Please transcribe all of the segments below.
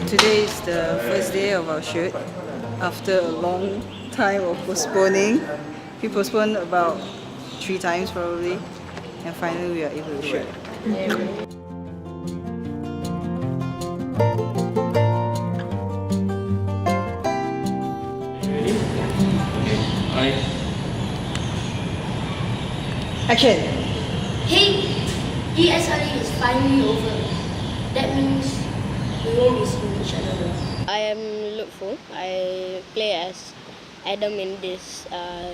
Today is the first day of our shoot after a long time of postponing. We postponed about 3 times probably, and finally we are able to shoot. Ready? Okay. Action! Hey, ESRE is finally over. That means we won't be seeing each other. I am Lutful. I play as Adam in this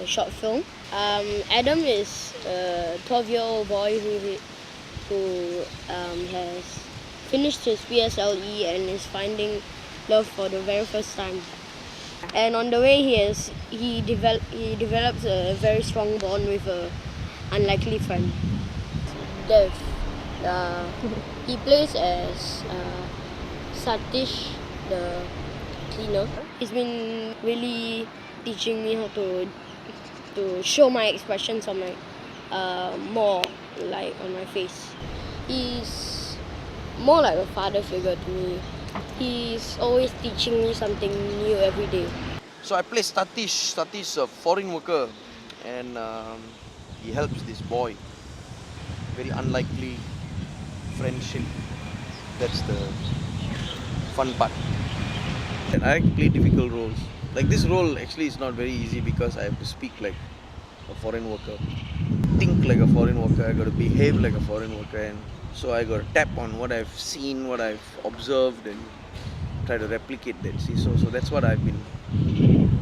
short film. Adam is a 12-year-old boy who has finished his PSLE and is finding love for the very first time. And on the way, he develops a very strong bond with a unlikely friend, Dev. He plays as Satish, the cleaner. He's been really teaching me how to show my expressions on my more like on my face. He's more like a father figure to me. He's always teaching me something new every day. So I play Satish. Satish is a foreign worker, and he helps this boy. Very unlikely friendship. That's the fun part. And I play difficult roles. Like this role actually is not very easy because I have to speak like a foreign worker, think like a foreign worker. I got to behave like a foreign worker, and so I got to tap on what I've seen, what I've observed, and try to replicate that. See, so that's what I've been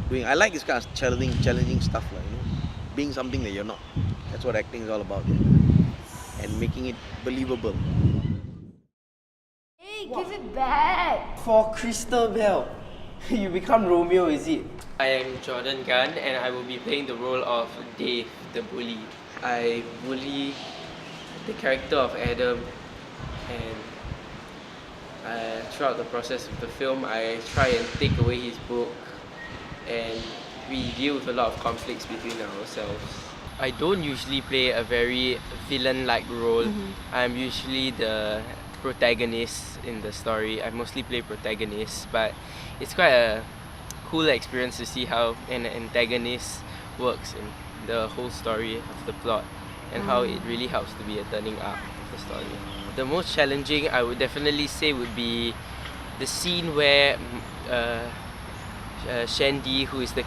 doing. I like this kind of challenging stuff, like, being something that you're not. That's what acting is all about, and making it believable. Hey, give it back! For Christabel, you become Romeo, is it? I am Jordan Gunn and I will be playing the role of Dave, the bully. I bully the character of Adam, and throughout the process of the film I try and take away his book, and we deal with a lot of conflicts between ourselves. I don't usually play a very villain-like role. I'm usually the protagonist in the story. I mostly play protagonists, but it's quite a cool experience to see how an antagonist works in the whole story of the plot, and how it really helps to be a turning up of the story. The most challenging, I would definitely say, would be the scene where Shandy, who is the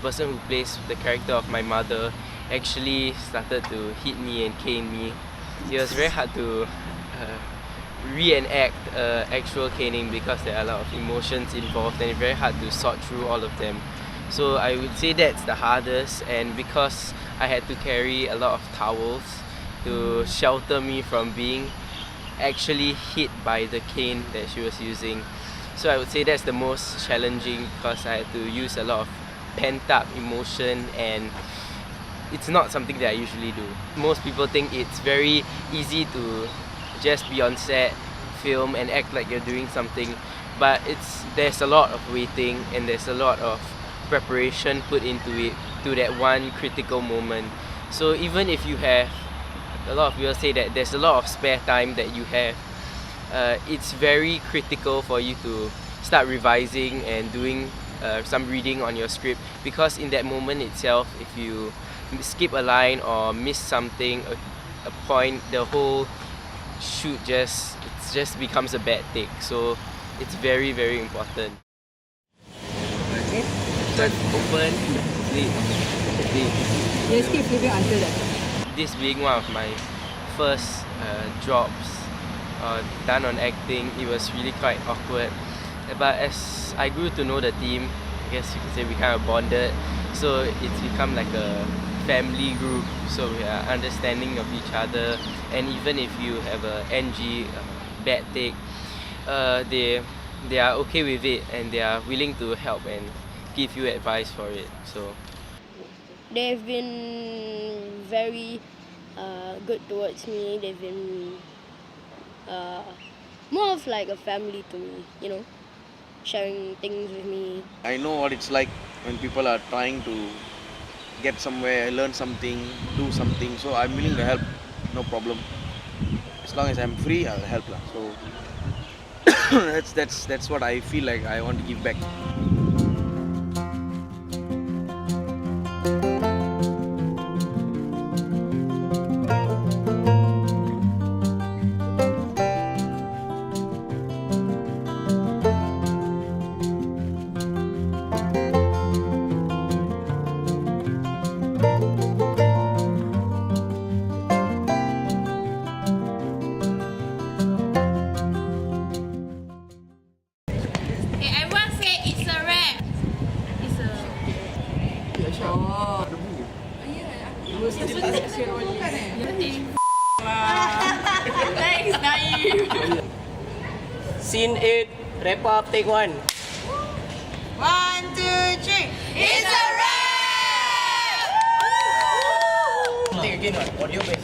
person who plays the character of my mother, actually started to hit me and cane me. It was very hard to reenact actual caning because there are a lot of emotions involved, and it's very hard to sort through all of them. So I would say that's the hardest, and because I had to carry a lot of towels to shelter me from being actually hit by the cane that she was using. So I would say that's the most challenging because I had to use a lot of pent up emotion, and it's not something that I usually do. Most people think it's very easy to just be on set, film and act like you're doing something, but there's a lot of waiting and there's a lot of preparation put into it to that one critical moment. So even if you have, a lot of people say that there's a lot of spare time that you have, it's very critical for you to start revising and doing some reading on your script, because in that moment itself, if you skip a line or miss something, a point, the whole shoot just becomes a bad take. So it's very, very important. Okay. But open, sleep, sleep. Just keep sleeping until that. This being one of my first jobs done on acting, it was really quite awkward. But as I grew to know the team, I guess you could say we kind of bonded. So it's become like a family group. So we are understanding of each other, and even if you have a NG, bad take, they are okay with it, and they are willing to help and give you advice for it. So They've been very good towards me. They've been more of like a family to me, sharing things with me. I know what it's like when people are trying to get somewhere, learn something, do something. So I'm willing to help, no problem. As long as I'm free, I'll help. So that's what I feel like I want to give back. Everyone say it's a wrap. It's a. Thanks, Naeem. Scene 8, wrap up, take 1. 1, 2, 3. It's a wrap. Take again, audio back.